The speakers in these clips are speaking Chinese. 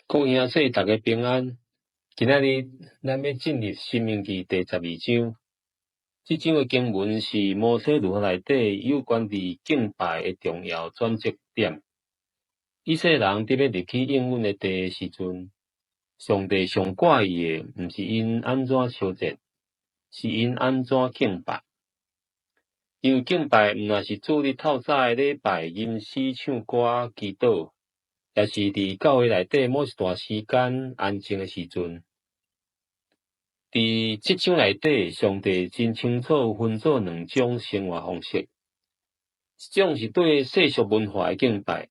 各位兄弟，大家平安。今仔日咱要进入申命记第12章。这章的经文是摩西律法内底有关于敬拜的重要转折点。以色列人伫要入去应允的地的时阵，上帝上挂伊的，毋是因安怎烧节，是因安怎敬拜。因为敬拜毋若是做日透早的礼拜吟诗唱歌祈祷。也是伫教会内底某一段时间安静的时阵，伫即章内底，上帝真清楚分做两种生活方式，一种是对世俗文化的敬拜，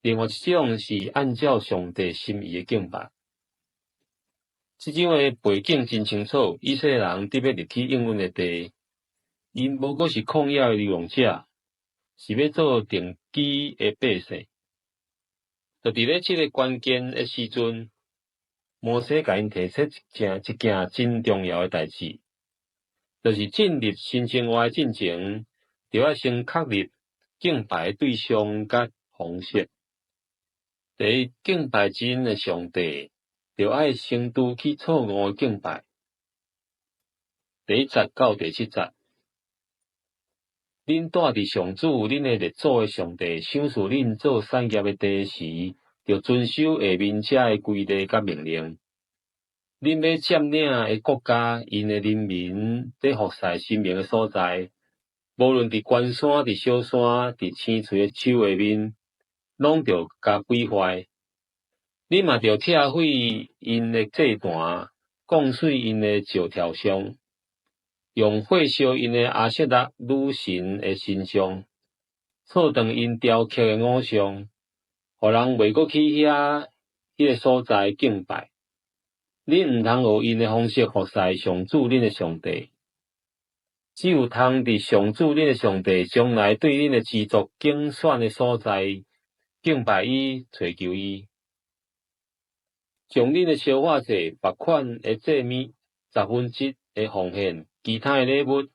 另外一种是按照上帝心意的敬拜。即章的背景真清楚，以色列人伫要入去应允的地，因无过是旷野的流浪者，是要做定居的百姓。就伫咧即个关键的时阵，摩西甲因提出一件真重要的代志，就是进入新生活的进前，就要先确立敬拜的对象甲方式。第一，敬拜真的上帝，就要先拄去错误的敬拜。第1节到第7节，恁住伫上主恁的列祖的上帝赏赐恁做产业的地时，就遵守下面这的规例甲命令。恁要占领的国家，因的人民在服侍神明的所在，无论伫关山、伫小山、伫青翠的树下面，拢着甲毁坏。恁嘛着拆毁因的祭坛，降碎因的石条像，用火烧因的阿舍拉女神的神像，错断因雕刻的偶像，互人袂阁去迄个所在敬拜。恁毋通学因的方式服侍上主恁的上帝，只有通伫上主恁的上帝将来对恁的支族竞选的所在敬拜伊、寻求伊，将恁的烧化祭、别款的祭物、1/10的奉献、其他的礼物、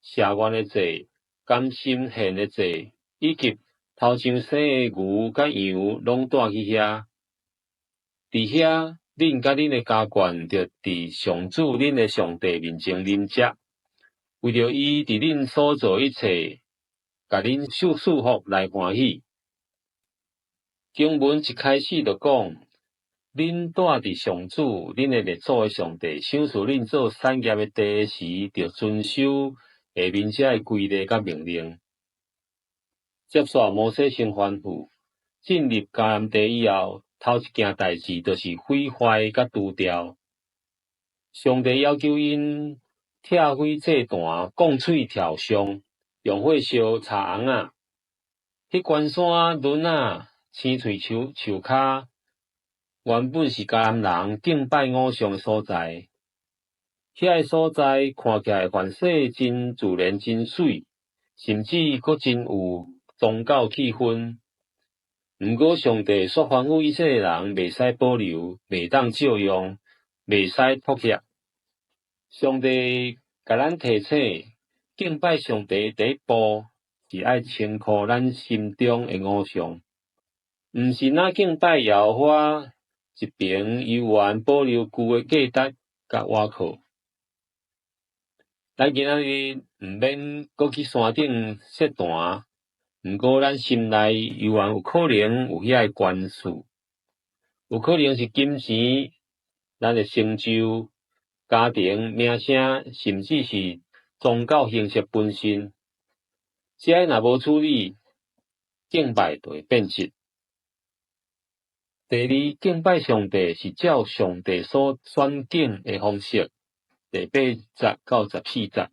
谢愿的祭、甘心献的祭，以及头前生的牛甲羊，拢带去遐。伫遐，恁甲恁的家眷着伫上主恁的上帝面前啉食，为着伊伫恁所做一切，甲恁祝福来欢喜。经文一开始就讲，恁住伫上主恁的列祖的上帝赏赐恁做产业的地时，着遵守下面这的规例甲命令。接续摩西先吩咐，进入迦南地以后，头一件代志就是毁坏甲除掉。上帝要求因拆毁祭坛，降碎条像，用火烧柴红仔。迄关山轮仔、青翠树骹，原本是迦南人敬拜偶像的所在。遐个所在看起来范式真自然、真水，甚至阁真有宗教气氛。毋过，上帝煞吩咐以色列人袂使保留，袂当照用，袂使妥协。上帝甲咱提醒，敬拜上帝第一步是爱清除咱心中的偶像，毋是哪敬拜摇花，一边依然保留旧的价值甲外靠。咱今仔日毋免阁去山顶设坛。毋过，咱心内犹原有可能有遐个关事，有可能是金钱、咱的成就、家庭、名声，甚至是宗教形式本身。这若无处理，敬拜就会变质。第二，敬拜上帝是照上帝所选定的方式。第8节到14节。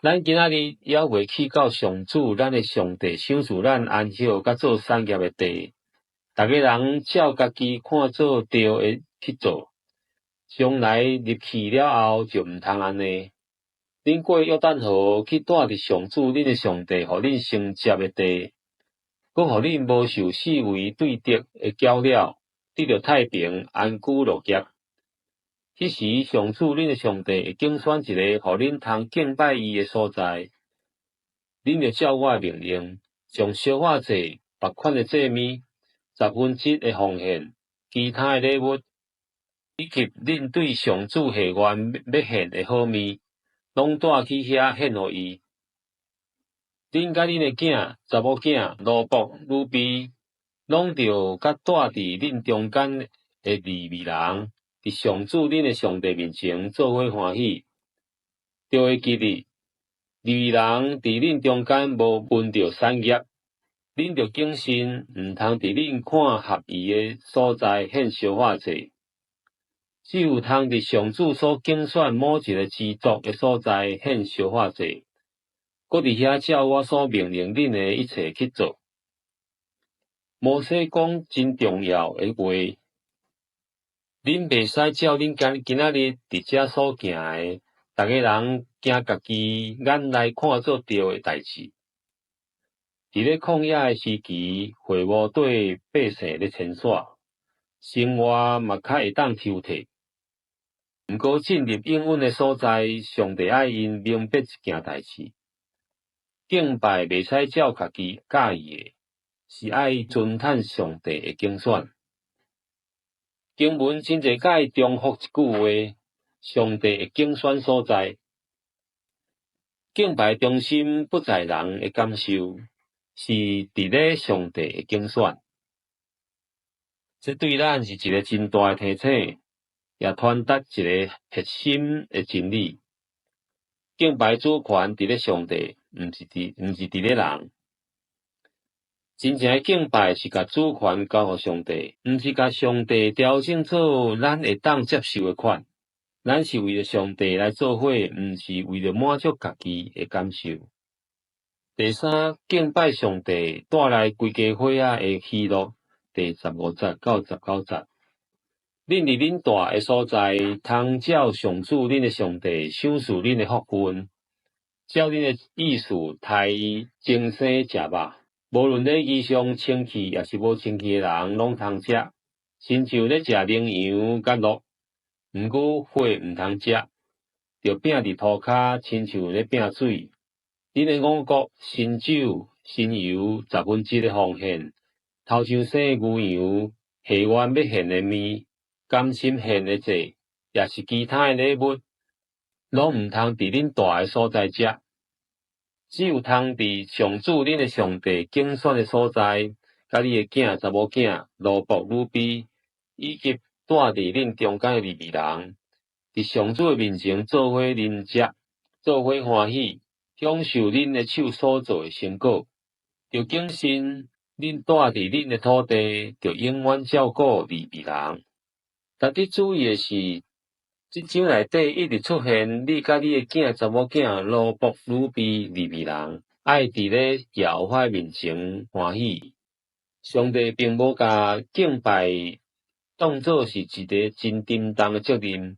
咱今仔日还未去到上主，咱的上帝赏赐咱安息甲做产业的地，逐个人照家己看做对的去做。将来入去了后就毋通安尼。恁过约旦河去住伫上主恁的上帝，互恁承接的地，佮互恁无受四围对敌的搅扰，得到太平，安居乐业。迄时，上主恁的上帝会竞选一个，互恁通敬拜伊的所在。恁着照我的命令，将烧化祭、别款的祭物、1/10的奉献、其他诶礼物，以及恁对上主下愿要献诶好物，拢带去遐献互伊。恁甲恁诶囝、查某囝、奴仆、女婢，拢着甲带伫恁中间诶利未人，伫上主恁诶上帝面前做伙欢喜。着会记哩，利未人伫恁中间无分着产业，恁着谨慎，毋通伫恁看合宜诶所在献烧化祭。只有通伫上主所竞选某一个支族诶所在献烧化祭，搁伫遐照我所命令恁诶一切去做。摩西讲真重要诶话，恁袂使照恁今仔日伫遮所行诶，逐个人行家己眼内看做对诶代志。伫咧旷野诶时期，会无对百姓咧牵线，生活嘛较会当抽摕。毋过进入应允诶所在，上帝爱因明白一件代志：敬拜袂使照家己喜意诶，是爱尊趁上帝诶竞选。经文真侪甲伊重复一句话：上帝诶竞选所在。敬拜中心不在人诶感受，是伫咧上帝诶竞选。这对咱是一个真大诶提醒，也传达一个核心诶真理：敬拜主权伫咧上帝，毋是伫咧人。真正诶敬拜是甲主权交互上帝，毋是甲上帝调整做咱会当接受诶款。咱是为了上帝来做伙，毋是为了满足家己诶感受。第三，敬拜上帝带来规家伙仔诶喜乐。第15节到19节，恁伫恁住诶所在，通照上主恁诶上帝赏赐恁诶福分，照恁诶意思刣精生食肉。无论礼仪上清气，也是无清气诶人，拢通食。亲像咧食羚羊甲鹿，毋过血毋通食，着摒伫涂骹，亲像咧摒水。恁诶五穀、新酒、新油1/10诶奉献，头像生诶牛羊，下愿要献诶物，甘心献诶祭，也是其他诶礼物，拢毋通伫恁住诶所在食。只有通伫上主恁诶上帝竞选诶所在，甲你诶囝、查某囝、奴仆、女婢，以及带伫恁中间诶利未人，伫上主诶面前做伙啉食，做伙欢喜，享受恁诶手所做诶成果。着谨慎，恁住伫恁诶土地，着永远照顾利未人。值得注意诶是，即章内底一直出现你甲你诶囝、查某囝、奴仆、女婢、利未人，爱伫咧耶和华面前欢喜。上帝并无甲敬拜当作是一个真沉重诶责任，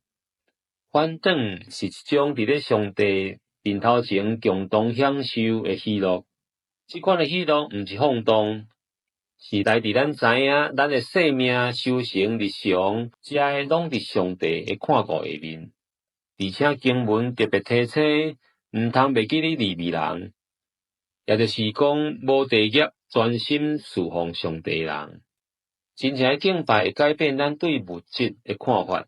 反倒是一种伫咧上帝面头前共同享受诶喜乐。即款诶喜乐毋是放荡，是来自咱知影咱诶生命修行日常，遮个拢伫上帝诶看顾下面。而且经文特别提醒，毋通袂记你利未人，也就是讲无地业专心侍奉上帝人。真正诶敬拜会改变咱对物质诶看法，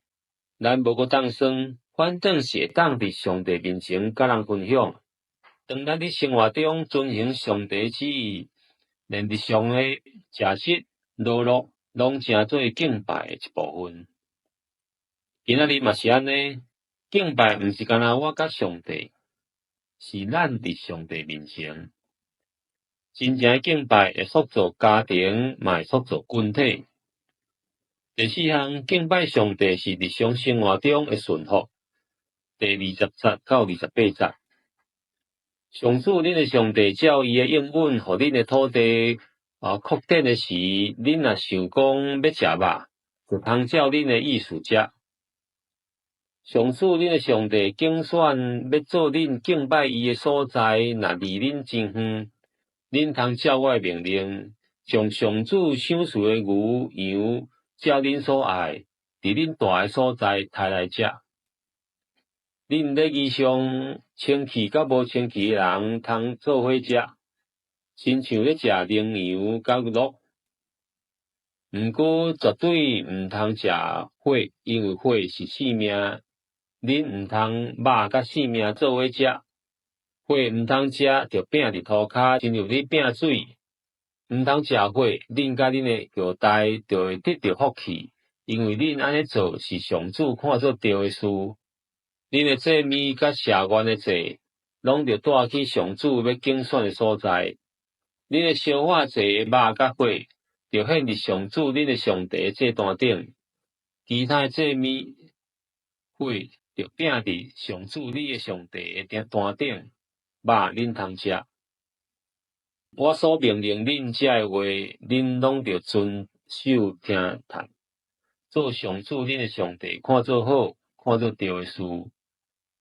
咱无搁当算，反正是会当伫上帝面前甲人分享。当咱伫生活中遵行上帝旨意，连日常诶食食、乐乐，拢成做敬拜诶一部分。今仔日嘛是安尼，敬拜毋是干那我甲上帝，是咱伫上帝面前。真正诶敬拜会塑造家庭，嘛会塑造群体。第四项，敬拜上帝是日常生活中诶顺服。第20节到28节。上主恁诶上帝照伊诶应允，互恁诶土地扩展诶时，恁若想讲要食肉，就通照恁诶意思食。上主恁诶上帝竞选要做恁敬拜伊诶所在，若离恁真远，恁通照我诶命令，将上主赏赐诶牛羊，照恁所爱，伫恁住诶所在刣来食。恁礼仪上清气甲无清气诶人，通做伙食，亲像咧食羚羊甲鹿。毋过绝对毋通食火，因为火是性命。恁毋通肉甲性命做伙食，火毋通食，着拼伫涂骹，亲像你拼水。毋通食火，恁甲恁的后代就会得到福气，因为恁安尼做是上主看做对的事。恁的祭物甲社愿的祭，拢着带去上主要竞选的所在。恁的烧化祭的肉甲火，着献伫上主恁的上帝祭坛顶。其他的祭物火着拼伫上主你的上帝的坛顶，肉恁通食。我所命令恁遮的话，恁拢着遵守听从，做上主恁的上帝看做好、看做对的事。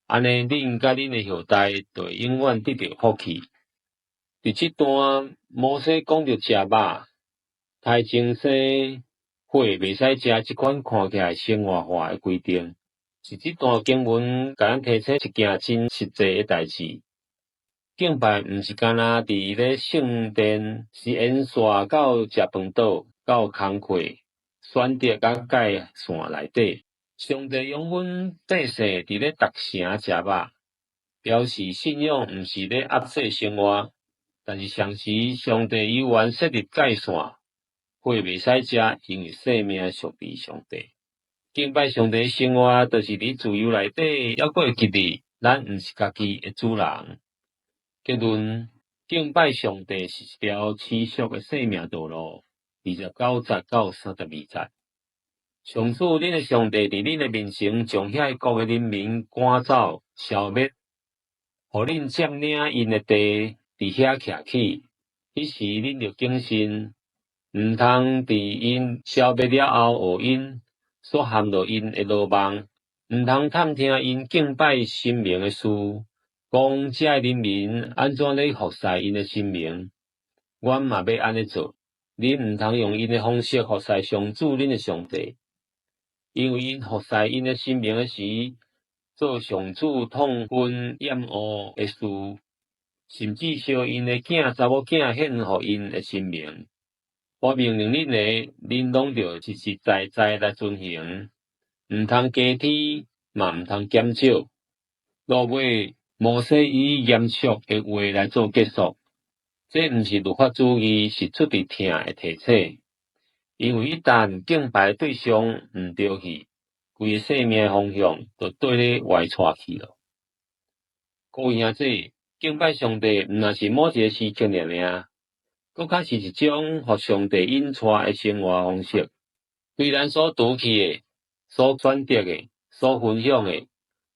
安尼，恁甲恁的后代就会永远得到福气。伫这段，摩西讲着食肉，太清洗火袂使食即款看起来生活化的规定，是这段经文甲咱提醒一件真实际的代志。敬拜毋是干那伫咧圣殿，是沿线到食饭岛，到工课、选择甲界线内底。上帝用阮百姓伫咧逐城食肉，表示信仰毋是咧压制生活，但是常时上帝依然设立界线，火袂使食，因为生命属于上帝。敬拜上帝生活，就是伫自由内底要过吉日，咱毋是家己的主人。结论：敬拜上帝是一条持续的生命道路。29节到32节，上主恁的上帝伫恁的面前，将遐国的人民赶走、消灭，互恁占领因的地，伫遐徛起。迄时恁着谨慎，毋通伫因消灭了后学因所陷落因的罗网，毋通探听因敬拜神明的事。讲遮人民安怎咧服侍因的神明，阮嘛要安尼做。恁毋通用因的方式服侍上主恁的上帝，因为因服侍因的神明的时，做上主痛恨厌恶的事，甚至烧因的查某囝献互因的神明。我命令恁的，恁拢着实实在在来遵行，毋通加添，嘛毋通减少。落尾，摩西以严肃的话来做结束，这毋是律法主义，是出伫听的提醒。因为一旦敬拜对象毋对去，规个生命的方向就对咧歪错去了。各位兄弟，敬拜上帝毋若是某一个时刻尔，搁较是一种互上帝引带的生活方式。对咱所拄去的、所选择的、所分享的，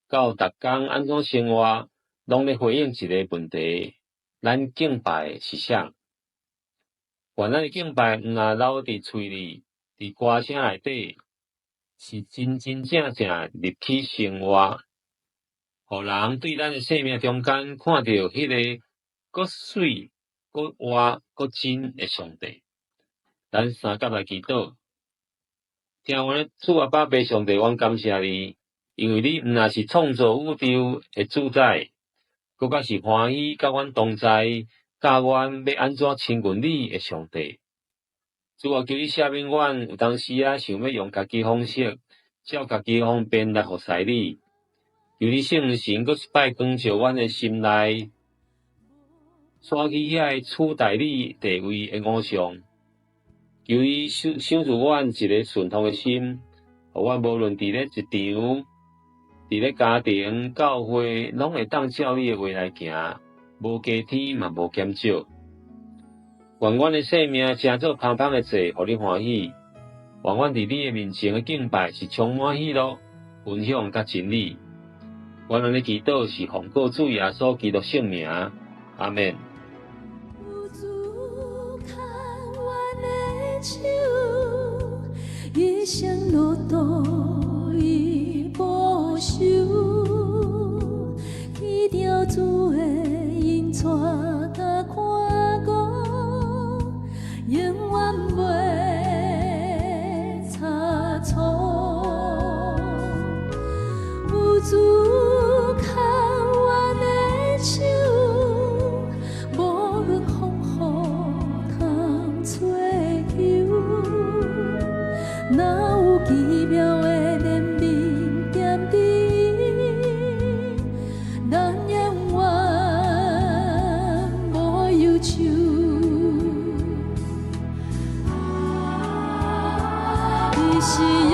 到逐工安怎生活，拢咧回应一个问题：咱敬拜是啥？愿咱的敬拜毋若留伫喙里，伫歌声内底，是真真正正入去生活，互人对咱的生命中间看到迄个搁水、搁活、搁真的上帝。咱三甲来祈祷，听阮的主阿爸爸上帝，阮感谢你，因为你毋若是创造宇宙的主宰，搁较是欢喜甲阮同在，教阮要安怎亲近你的上帝。主啊，求你赦免阮有当时想要用家己方式，照家己方便来服侍你。求你圣神搁一摆光照阮的心内，刷去遐个取代你地位的偶像。求你赏赐阮一个顺从的心，互阮无论伫咧职场、伫咧家庭、教会，拢会当照你的话来行，无加添嘛无减少。愿阮的生命成做芳芳的祭，互你欢喜。愿阮伫你的面前的敬拜是充满喜乐、分享甲真理。阮安尼祈祷是奉告主耶稣基督圣名，阿门。一生路途已无愁，去着主的引带甲看顾，永远袂差错。有主牵阮的手，无论风雨通吹求。奇妙的怜悯点滴，咱永远无忧愁。你是。